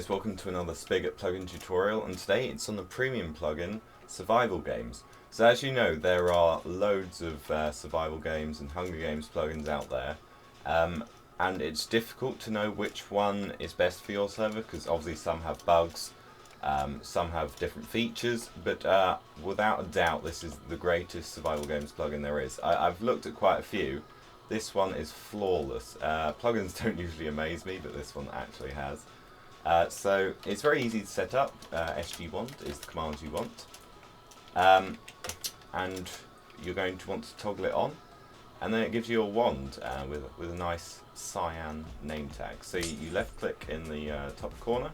guys, welcome to another Spigot plugin tutorial, and today it's on the premium plugin Survival Games. So as you know, there are loads of survival games and Hunger Games plugins out there, and it's difficult to know which one is best for your server because obviously some have bugs, some have different features, but without a doubt this is the greatest survival games plugin there is. I've looked at quite a few. This one is flawless. Plugins don't usually amaze me, but this one actually has. So it's very easy to set up. SG wand is the command you want, and you're going to want to toggle it on, and then it gives you a wand with a nice cyan name tag. So you left click in the top corner,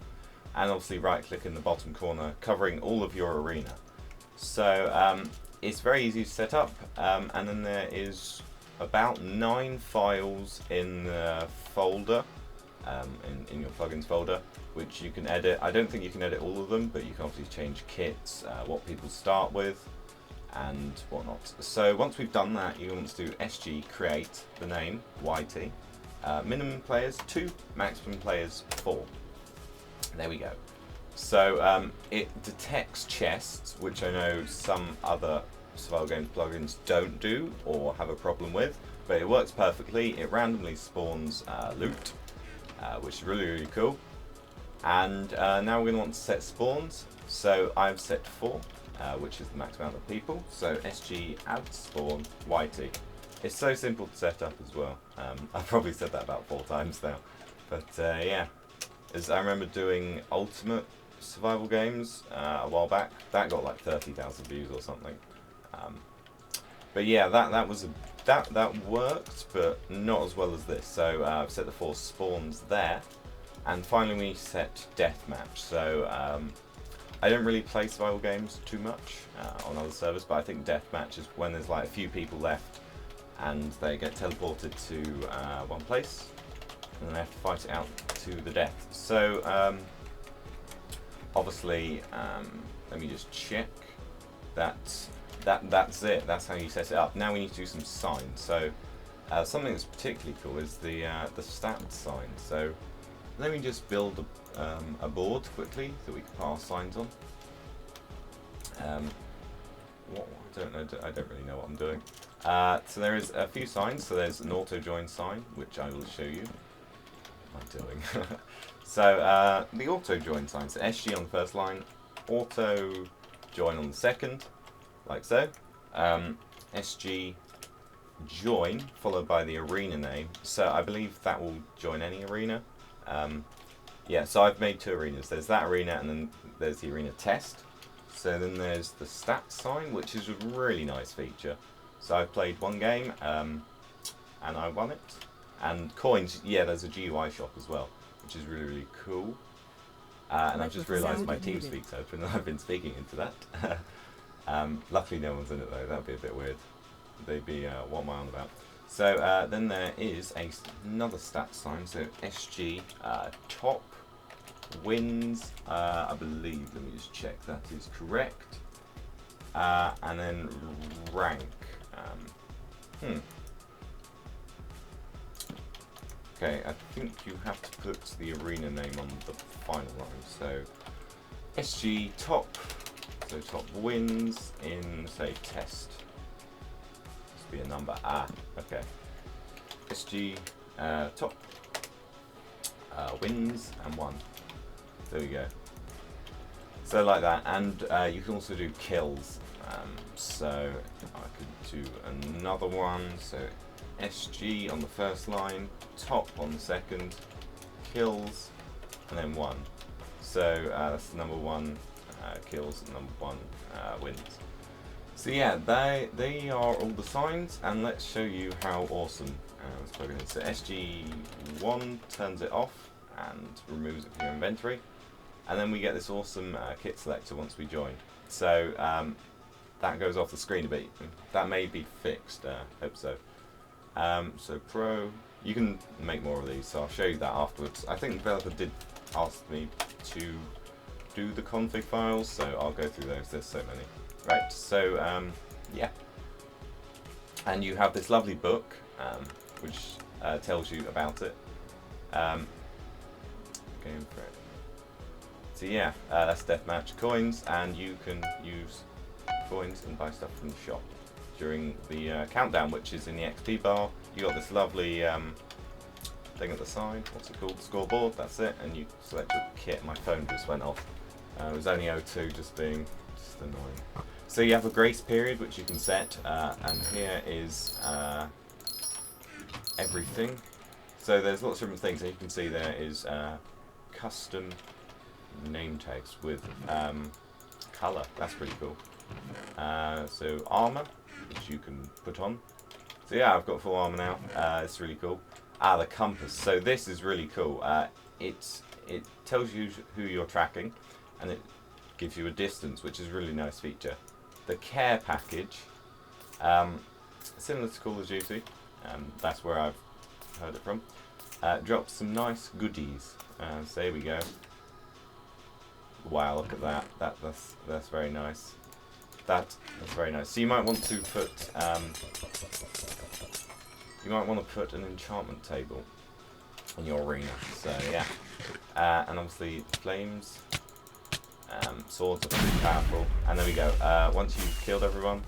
and obviously right click in the bottom corner, covering all of your arena. So it's very easy to set up, and then there is about 9 files in the folder, in your plugins folder, which you can edit. I don't think you can edit all of them, but you can obviously change kits, what people start with, and whatnot. So once we've done that, you want to do SG create the name YT, minimum players 2, maximum players 4. There we go. So it detects chests, which I know some other survival games plugins don't do or have a problem with, but it works perfectly. It randomly spawns loot, which is really cool. And now we're going to want to set spawns. So I've set 4, which is the max amount of people. So SG add spawn YT. It's so simple to set up as well. I've probably said that about 4 times now, but yeah, as I remember doing Ultimate survival games a while back, that got like 30,000 views or something. But yeah, that worked, but not as well as this. So I've set the 4 spawns there, and finally we set deathmatch. So I don't really play survival games too much on other servers, but I think deathmatch is when there's like a few people left and they get teleported to one place, and then they have to fight it out to the death. So obviously, let me just check that. That's it. That's how you set it up. Now we need to do some signs. So something that's particularly cool is the stat sign. So let me just build a board quickly that we can pass signs on. I don't know. I don't really know what I'm doing. So there is a few signs. So there's an auto join sign, which I will show you. What am I doing? So the auto join sign. So SG on the first line, auto join on the second, like so. SG join followed by the arena name. So I believe that will join any arena. Yeah, so I've made 2 arenas. There's that arena, and then there's the arena test. So then there's the stat sign, which is a really nice feature. So I've played 1 game, and I won it. And coins, yeah, there's a GUI shop as well, which is really cool. And I've just realised my TeamSpeak's open, and I've been speaking into that. Luckily no one's in it though, that'd be a bit weird. They'd be, what am I on about? So then there is another stat sign, so SG top wins, I believe, let me just check that is correct. And then rank. Okay, I think you have to put the arena name on the final line. So SG top. So top wins in, say, test. Must be a number. Okay. SG top wins and 1. There we go. So like that, and you can also do kills. So I could do another one. So SG on the first line, top on the second, kills, and then 1. So that's the number 1. Kills, and number 1 wins. So yeah, they are all the signs, and let's show you how awesome this plugin is. So SG1 turns it off and removes it from your inventory, and then we get this awesome kit selector once we join. So that goes off the screen a bit. That may be fixed, hope so. So Pro, you can make more of these, so I'll show you that afterwards. I think the developer did ask me to do the config files, so I'll go through those. There's so many. Right, so yeah, and you have this lovely book which tells you about it. Game for it. So yeah, that's deathmatch coins, and you can use coins and buy stuff from the shop during the countdown, which is in the XP bar. You got this lovely thing at the side. What's it called? Scoreboard. That's it. And you select your kit. My phone just went off. It was only O2, just annoying. So you have a grace period which you can set, and here is everything. So there's lots of different things. As you can see, there is custom name tags with colour. That's pretty cool. So armour, which you can put on. So yeah, I've got full armour now. It's really cool. The compass. So this is really cool. It tells you who you're tracking, and it gives you a distance, which is a really nice feature. The care package, similar to Call of Duty, that's where I've heard it from, drops some nice goodies. So here we go. Wow, look at that. That's very nice. That's very nice. So you might want to put an enchantment table on your arena. So yeah, and obviously flames. Swords are pretty powerful, and there we go. Once you've killed everyone,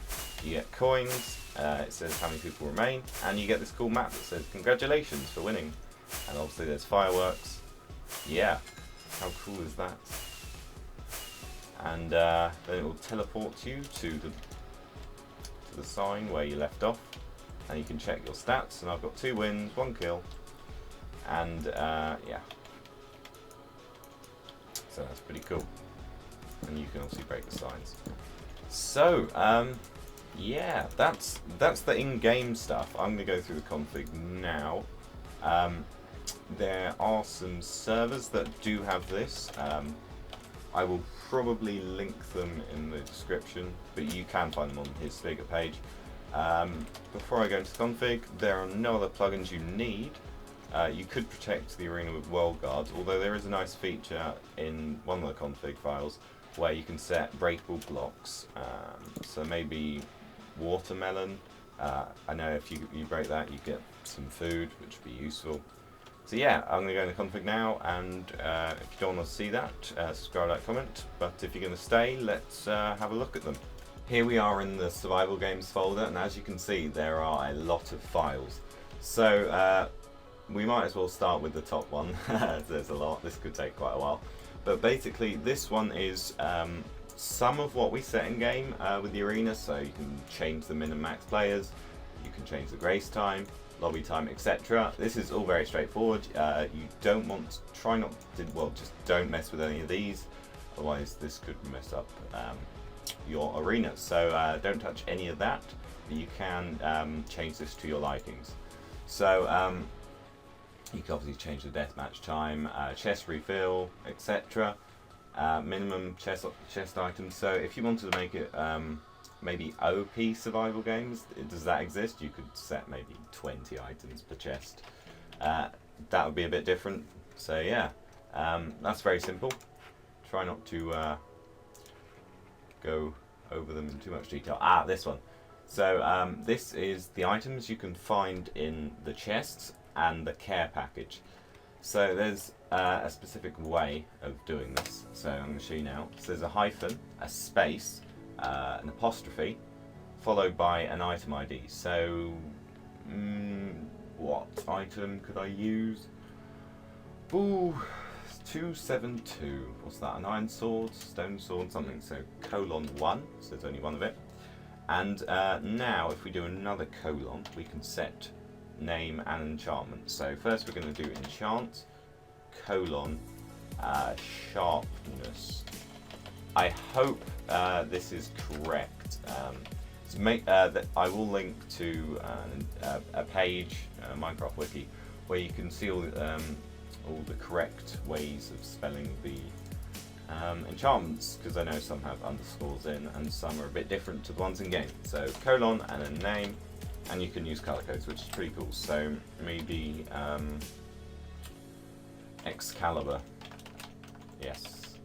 you get coins. It says how many people remain, and you get this cool map that says congratulations for winning. And obviously there's fireworks. Yeah, how cool is that? And then it will teleport you to the sign where you left off, and you can check your stats. And I've got 2 wins, 1 kill, and yeah. So that's pretty cool. And you can obviously break the signs. So yeah, that's the in-game stuff. I'm going to go through the config now. There are some servers that do have this. I will probably link them in the description, but you can find them on his Figure page. Before I go into config, there are no other plugins you need. You could protect the arena with World Guards, although there is a nice feature in one of the config files where you can set breakable blocks. So maybe watermelon. I know if you break that, you get some food, which would be useful. So yeah, I'm going to go into config now, and if you don't want to see that, subscribe, like, comment. But if you're going to stay, let's have a look at them. Here we are in the survival games folder, and as you can see, there are a lot of files. So we might as well start with the top one. There's a lot. This could take quite a while. But basically, this one is some of what we set in game with the arena. So you can change the min and max players, you can change the grace time, lobby time, etc. This is all very straightforward. You don't want to try not to, well, just don't mess with any of these, otherwise this could mess up your arena. So don't touch any of that. You can change this to your likings. So you can obviously change the deathmatch time, chest refill, etc. Minimum chest items. So if you wanted to make it maybe OP survival games, does that exist? You could set maybe 20 items per chest. That would be a bit different. So yeah, that's very simple. Try not to go over them in too much detail. This one. So this is the items you can find in the chests and the care package. So there's a specific way of doing this. So I'm going to show you now. So there's a hyphen, a space, an apostrophe, followed by an item ID. So what item could I use? Ooh, 272. What's that? An iron sword, stone sword, something. So :1. So there's only one of it. And now if we do another colon, we can set name and enchantment. So first we're going to do enchant sharpness. I hope this is correct. I will link to a page, Minecraft wiki, where you can see all the correct ways of spelling the enchantments, because I know some have underscores in and some are a bit different to the ones in game. So colon and a name. And you can use color codes, which is pretty cool. So maybe Excalibur. Yes,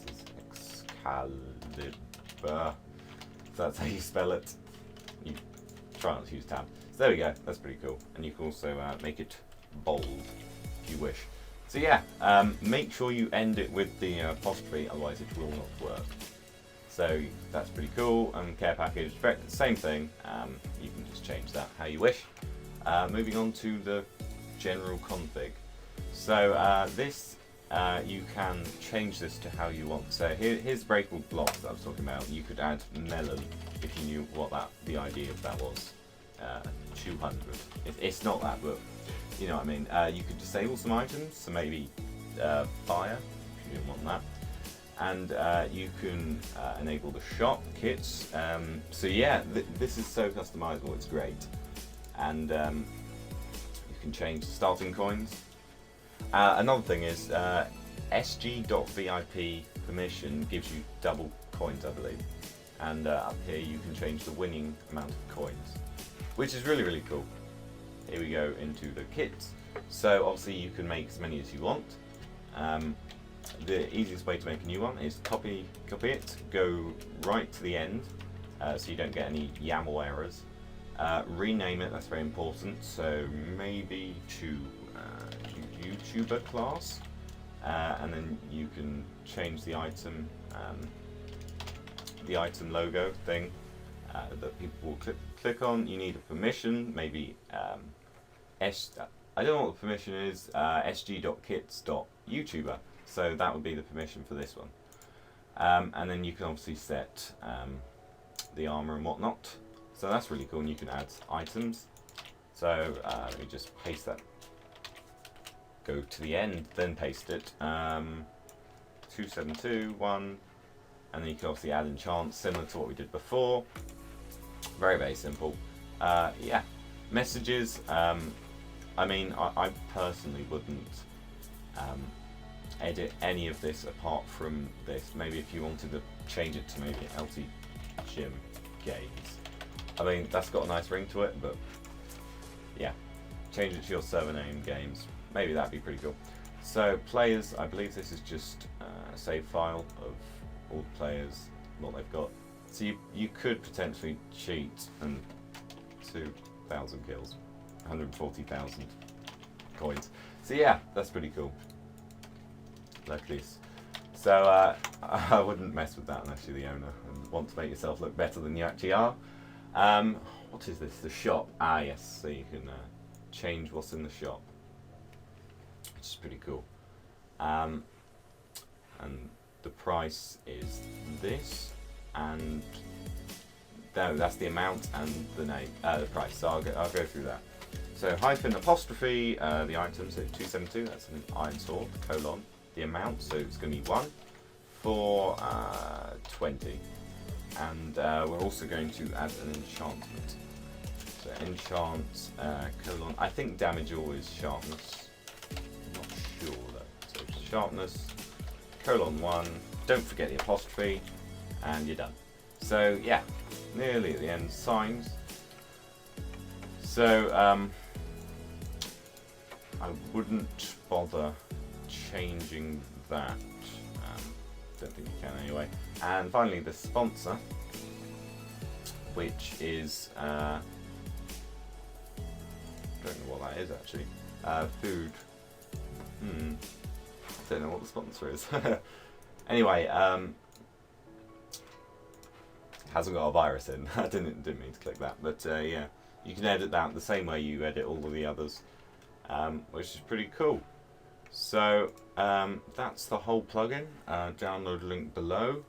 this is Excalibur. So that's how you spell it. You try not to use tab. So there we go. That's pretty cool. And you can also make it bold if you wish. So yeah, make sure you end it with the apostrophe, otherwise it will not work. So that's pretty cool. Care package, same thing. You can just change that how you wish. Moving on to the general config. So this, you can change this to how you want. So here's breakable blocks that I was talking about. You could add melon if you knew what the idea of that was. 200. It's not that, but you know what I mean. You could disable some items, so maybe fire if you didn't want that. And you can enable the shop kits. So yeah, this is so customizable, it's great. And you can change the starting coins. Another thing is sg.vip permission gives you double coins, I believe. And up here you can change the winning amount of coins, which is really, really cool. Here we go into the kits. So obviously you can make as many as you want. The easiest way to make a new one is copy it, go right to the end, so you don't get any YAML errors. Rename it, that's very important, so maybe to YouTuber class, and then you can change the item logo thing that people will click on. You need a permission, maybe I don't know what the permission is, sg.kits.youtuber. So that would be the permission for this one. And then you can obviously set the armor and whatnot. So that's really cool, and you can add items. So let me just paste that. Go to the end, then paste it. 272, 1, and then you can obviously add enchants, similar to what we did before. Very, very simple. Yeah, messages. I mean, I personally wouldn't edit any of this apart from this. Maybe if you wanted to change it to maybe LT Gym Games. I mean, that's got a nice ring to it, but yeah, change it to your server name games. Maybe that'd be pretty cool. So players, I believe this is just a save file of all the players, what they've got. So you could potentially cheat and 2,000 kills, 140,000 coins. So yeah, that's pretty cool. Like this. So I wouldn't mess with that unless you're the owner and want to make yourself look better than you actually are. What is this? The shop. Ah yes, so you can change what's in the shop, which is pretty cool. And the price is this, and that's the amount and the name, the price. So I'll go through that. So hyphen apostrophe the item, so 272. That's an iron sword. Colon the amount, so it's going to be 1 for 20. And we're also going to add an enchantment. So enchant colon. I think damage always sharpness. I'm not sure though. So sharpness colon 1. Don't forget the apostrophe, and you're done. So yeah, nearly at the end. Signs. So I wouldn't bother changing that. Don't think you can anyway. And finally, the sponsor, which is don't know what that is actually. Food. Don't know what the sponsor is. Anyway, hasn't got a virus in. I didn't mean to click that, but yeah, you can edit that the same way you edit all of the others, which is pretty cool. So that's the whole plugin. Download link below.